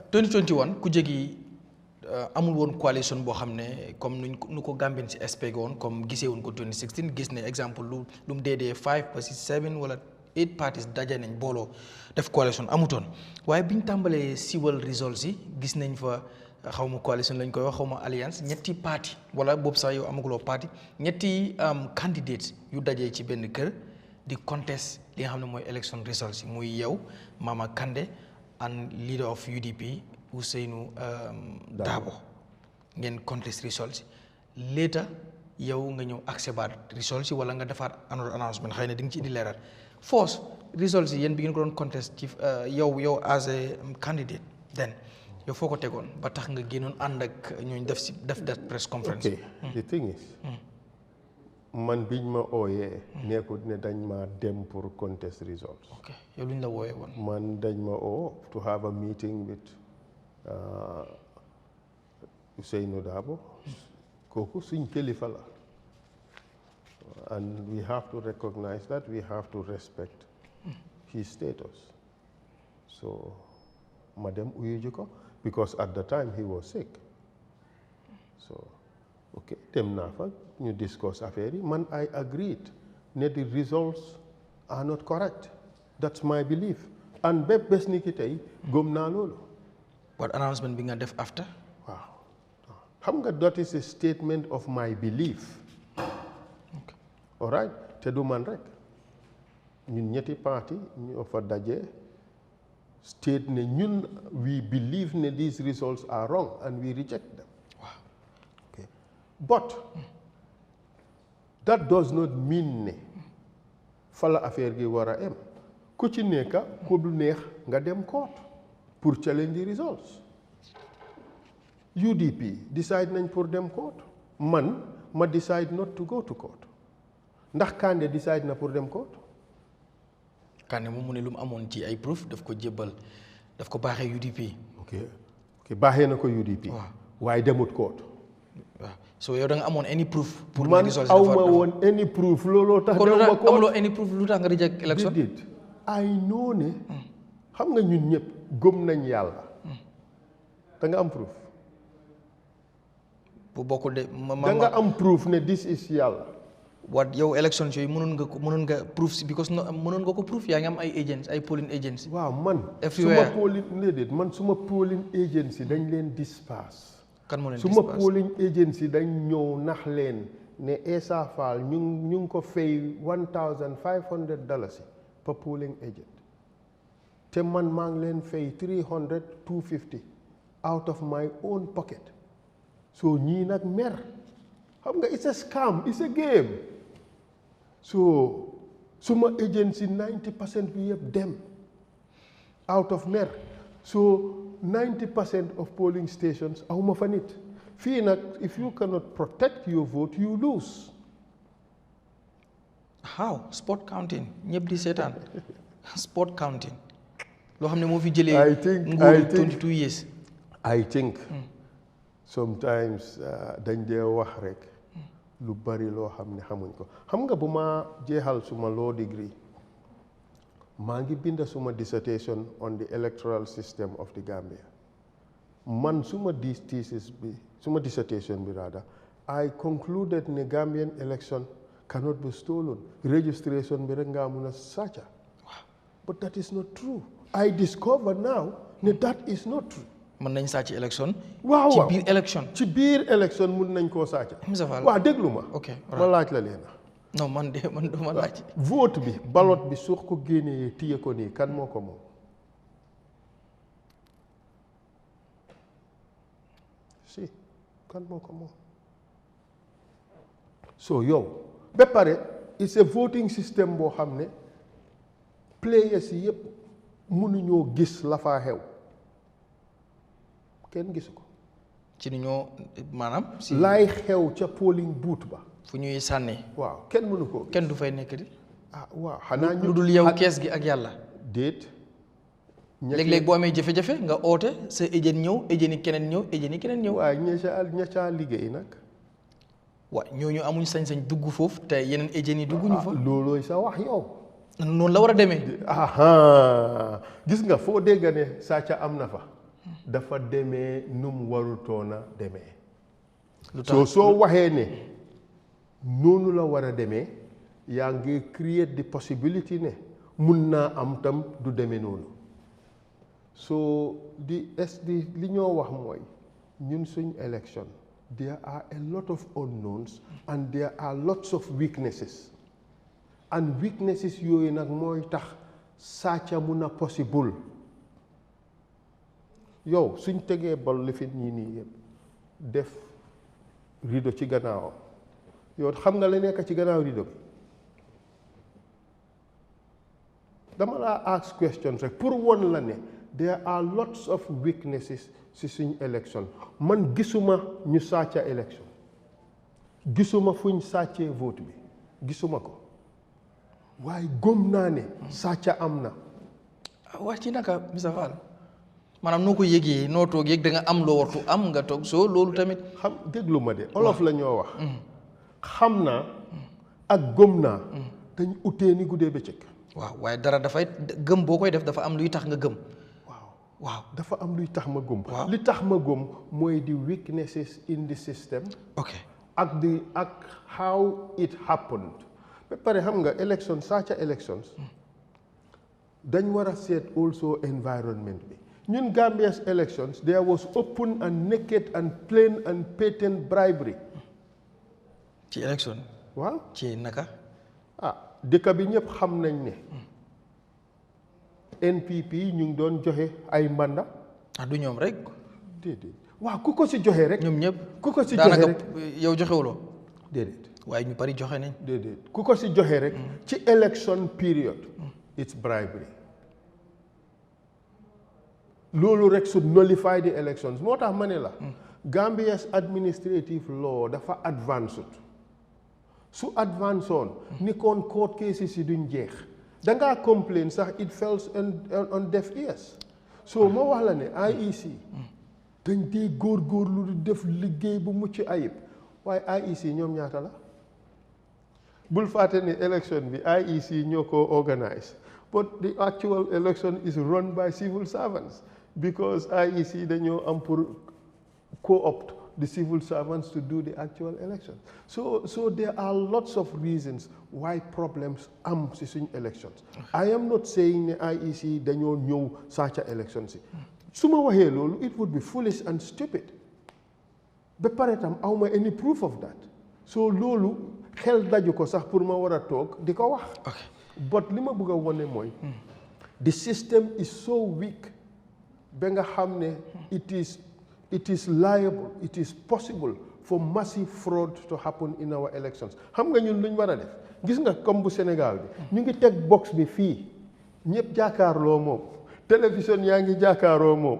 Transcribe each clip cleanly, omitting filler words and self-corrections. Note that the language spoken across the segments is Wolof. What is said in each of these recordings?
2021 ku jegi amul woon coalition boo xam ne comme nu ko Gambien si expecté woon comme gisee woon ko 2016 gis ne exemple lu mu dee 5 ba si 7 wala 8 parties daje nañ booloo def coalition amutoon waaye biñ tàmbalee siwal results yi gis nañ fa xaw ma coalition lañ koy wax xaw ma alliance ñetti parti wala boobu sax yow amaguloo parti ñetti candidates yu dajee ci benn kër di contest li nga xam ne mooy election results yi muy yow Mama Kandeh and leader of UDP Ousainou Darboe ngeen contest results later yow nga ñëw accept results wala nga defaat another announcement xëy na di nga ci indi leeral force results yéen bi ngeen ko doon contest ci yow as a candidate then yow foo ko tegoon ba tax nga génnoon ànd ak ñooñu def that press conference. Okay. The thing is man biñ ma ooyee nekkut ne dañ ma dem pour contest results. ok yow luñ la wooyee woon. man dañ ma oo to have a meeting with Ousainou Darboe kooku suñ kilifa la and we have to recognize that, we have to respect his status. So madam uyu ji ko because at the time he was sick. So okay dem naa fa ñu discuss affaire yi man I agreed ne the results are not correct. That's my belief and bépp bés ni ki tey gëm naa loolu. What announcement bi nga def after. waaw xam nga that is a statement of my belief. Okay. All right te du man rek ñun ñetti parti ñoo fa daje state ne ñun we believe ne these results are wrong and we reject them. Wow. Okay. But that does not mean ne fa la affaire gi war a em ku ci nekka ku du neex nga dem court pour challenge the results. UDP decide nañ pour dem court man ma decide not to go to court ndax Kandeh decide na pour dem court. Kandeh moom mu ne lu mu amoon ci ay proof daf ko jébbal daf ko baaxee UDP. ok baaxee na ko UDP. waaw waaye demut court. waaw so yow da nga amoon any proof. pour man aw ma woon any proof looloo tax. kon demuma court amuloo any proof lu tax nga reject election. déedéet ay noo ne xam nga ñun ñëpp gëm nañ yàlla. da nga am proof. bu bokkul de da nga am proof ne this is yàlla. wat yow election yooyu mënoon nga proof si because mënoon nga ko proof yaa ngi am ay agents ay polling agents. waaw man. everywhere suma polling déedéet man suma polling agency dañ leen disperse. kan moo leen suma polling agency dañ ñëw nax leen ne Essa Faal ñu ngi ko fay $1,500 per polling agent te man maa ngi leen fay $250 out of my own pocket so ñii nag mer xam nga it's a scam it's a game so suma agency 90% bi yëpp dem out of mer so 90% of polling stations awma fa nit fii nag if you cannot protect your vote you lose. how spot counting ñëpp di seetaan spot counting loo xam ne moo fi jëlee nguuru 22 years. I think sometimes dañ dee wax rek lu bari loo xam ne xamuñ ko xam nga bu ma jeexal suma law degree maa ngi binda suma dissertation on the electoral system of the Gambia man suma dissertation bi rather I concluded ne Gambian election cannot be stolen registration bi rek nga mun a sàcca but that is not true. I discover now ne that is not true. mën nañ sàcc élection. waaw ci biir élection. ci biir élection mun nañ koo sàcc. waaw déglu ma. ok ma laaj la leena. non man duma laaj. vote bi ballot bi suux ko génnee téye ko nii kan moo ko moom. si kan moo ko moom. so yow ba pare it's a voting system boo xam ne players yi yëpp mënuñoo gis la faa xew. kenn gisu ko. ci ni ñoo maanaam. si laay xew ca polling booth ba. fu ñuy sànni. waaw kenn mënu ko. kenn du fay nekk di. ah waaw xanaa ñu lu dul yow kees gi ak yàlla. déet. léeg-léeg boo amee jafe-jafe nga oote sa agent ñëw agent yi keneen ñëw agent yi keneen ñëw. waaw ña caa liggéey nag. waaw ñooñu amuñ sañ-sañ dugg foofu te yeneen agent yi dugguñu fa. loolooy sa wax yow. noonu la war a demee. gis nga foo dégg ne sàcca am na fa dafa demee num warutoona demee lu waxee ne noonu la war a demee yaa ngi create the possibility ne mun naa am tam du demee noonu li ñoo wax mooy ñun suñ election there are a lot of unknowns and there are lots of weaknesses and weaknesses yooyu nag mooy tax sàcca mun a possible yow suñ tegee bal lifin ñii nii yëpp def rideau ci gannaawam yow xam nga la nekk ci gannaaw rideau bi dama laa ask questions rek pour won la ne there are lots of weaknesses si suñ élection man gisuma ñu sàcca élection gisuma fuñ sàccee vote bi gisuma ko waaye gëm naa ne sàcca am na wax ci naka Mr Fall maanaam noo ko yëgee noo toog yëg da nga am loo wartu am nga toog soo loolu tamit xam déglu ma de olof la ñoo wax xam naa ak gëm naa dañ utee ni guddee bëccëg waaw waaye dara dafay gëm boo koy def dafa am luy tax nga gëm waaw dafa am luy tax ma gëm li tax ma gëm mooy the weaknesses in the system ak how it happened ba pare xam nga election sàcca elections dañ war a seet also environment bi ñun Gambia's elections there was open and naked and plain and patent bribery ci election waaw ci naka dëkk bi ñëpp xam nañ ne NPP ñu ngi doon joxe ay mbanda du ñoom rek déedéet waaw ku ko si joxe rek ñoom ñëpp ku ko si joxe rek yow joxewuloo déedéet waaye ñu bari joxe nañ déedéet ku ko si joxe rek ci election period it's bribery loolu rek should nullify the elections moo tax ma ne la Gambia's administrative law dafa advanced su advance on ni kon court cases yi duñ jeex dangaa complain sax it falls on deaf ears so moo wax la ne IEC dañ dee góorgóorlu di def liggéey bu mucc ayib waaye IEC ñoom ñaata la bul fàtte ne election bi IEC ñoo ko organise but the actual election is run by civil servants because IEC dañoo am pour co-opt the civil servants to do the actual election. So there are lots of reasons why problems am si suñ elections. I am not saying ne IEC dañoo ñëw sàcca elections yi su ma waxee loolu it would be foolish and stupid ba pare tam awma any proof of that so loolu xel daju ko sax pour ma war a toog di ko wax but li ma bëgg a wone mooy the system is so weak ba nga xam ne it is liable, it is possible for massive fraud to happen in our elections. Xam nga ñun luñ war a def gis nga comme bu Sénégal bi ñu ngi teg box bi fii ñëpp jàkkaarloo moom télévision yaa ngi jàkkaaroo moom.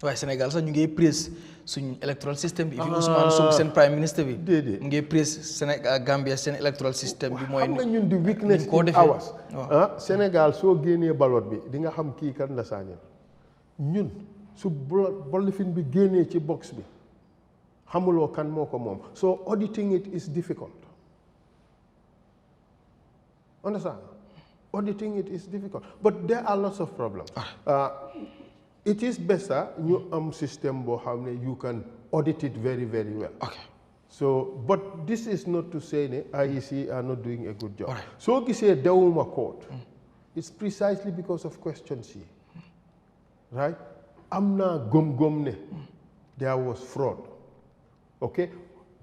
waaye Sénégal sax ñu ngi prise suñ electoral system bi. fi Ousmane Sonko seen prime ministre bi. déedéet mu ngi prise Sénégal Gambia seen electoral system bi. mooy xam nga ñun di weakness in ours Sénégal soo génnee ballot bi di nga xam kii kan la sànnil ñun. su bolifin bi génnee ci box bi xamuloo kan moo ko moom so auditing it is difficult understand auditing it is difficult but there are lots of problems it is better ñu am système boo xam ne you can audit it very very well so but this is not to say ne IEC are not doing a good job soo gisee dewuma court it's precisely because of questions yi right am naa gom-gom ne there was fraud okay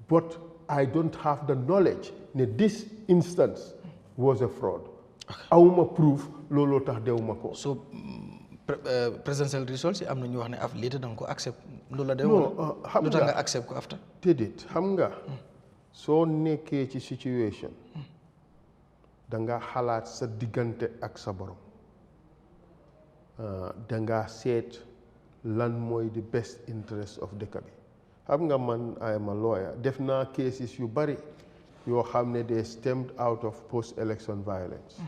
but I don't have the knowledge ne this instance was a fraud awuma proof looloo tax dewuma ko so presidential results yi am na ñu wax ne af later danga ko accept loolu la dew xam lu tax nga accept ko after déedéet xam nga soo nekkee ci situation danga xalaat sa diggante ak sa borom danga seet lan mooy the best interest of dëkk bi xam nga man I am a lawyer def naa cases yu bari yoo xam ne they stemmed out of post-election violence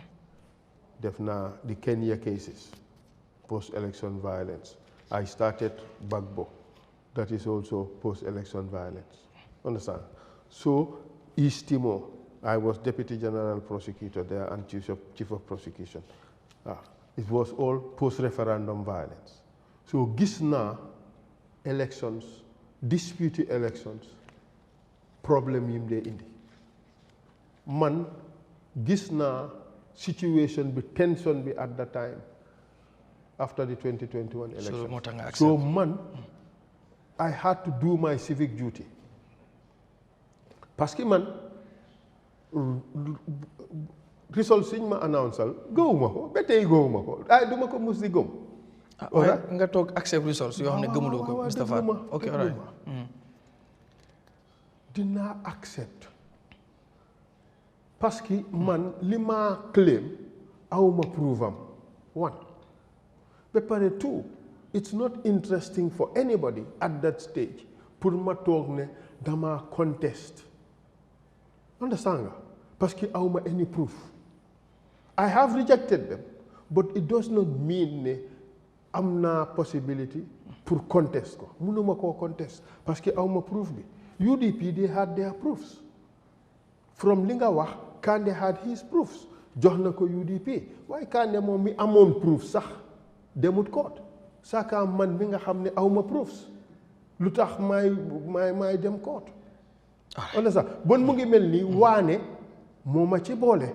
def naa the Kenya cases post-election violence I started Bagbo that is also post-election violence understand so East Timor I was deputy general prosecutor there and chief of prosecution it was all post-referendum violence so gis naa elections dispute elections problème yim dee indi man gis naa situation bi tension bi at the time after the 2021 election so man I had to do my civic duty parce que man results yiñ ma annonceal gëwuma ko ba tey gëwuma ko ay duma ko mus di gëm nga toog accept results yoo xam ne gëmuloo ko Moustapha ok alright dinaa accept parce que man li ma claim awma prove am one ba pare two it's not interesting for anybody at that stage pour ma toog ne dama contest understand nga parce que awma any proof I have rejected them but it does not mean ne am na possibility pour contest ko mënuma koo contest parce que awma proof bi UDP they had their proofs from li nga wax Kandeh had his proofs jox na ko UDP waaye Kandeh moom mi amoon proof sax demut court saka man mi nga xam ne awma proofs lu tax may dem court wala sax bon mu ngi mel ni waane moo ma ci boole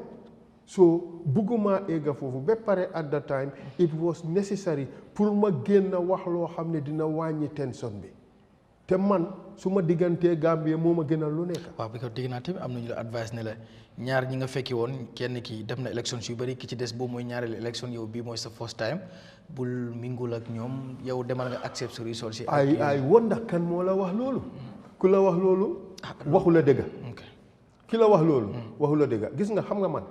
so bugguma egga foofu ba pare at the time it was necessary pour ma génn wax loo xam ne dina wàññi tension bi te man su ma diggantee Gambie moo ma gënal lu nekk. waaw bi ko dégg naa tamit am nañu la advice ne la ñaar ñi nga fekki woon kenn ki def na élections yu bëri ki ci des boobu mooy ñaareelu élection yow bii mooy sa first time bul mingul ak ñoom yow demal nga accept sa results yi. ay wonder kan moo la wax loolu. ku la wax loolu. waxu la dëgg. ki la wax loolu. waxu la dëgg gis nga xam nga man.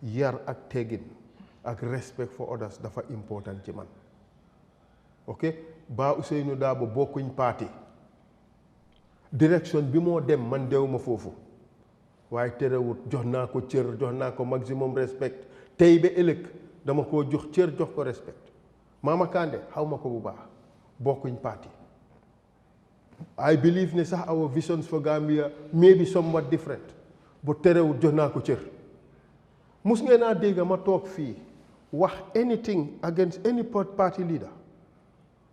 yar ak teggin ak respect for others dafa important ci man. ok Ba Ousainou Darboe bokkuñ parti direction bi moo dem man dewuma foofu waaye terewut jox naa ko cër jox naa ko maximum respect tey ba ëllëg dama koo jox cër jox ko respect Mama Kandeh xaw ma ko bu baax bokkuñ parti I believe ne sax our visions for Gambia may be somewhat different bu terewut jox naa ko cër mus ngeen a dégg ma toog fii wax anything against any party leader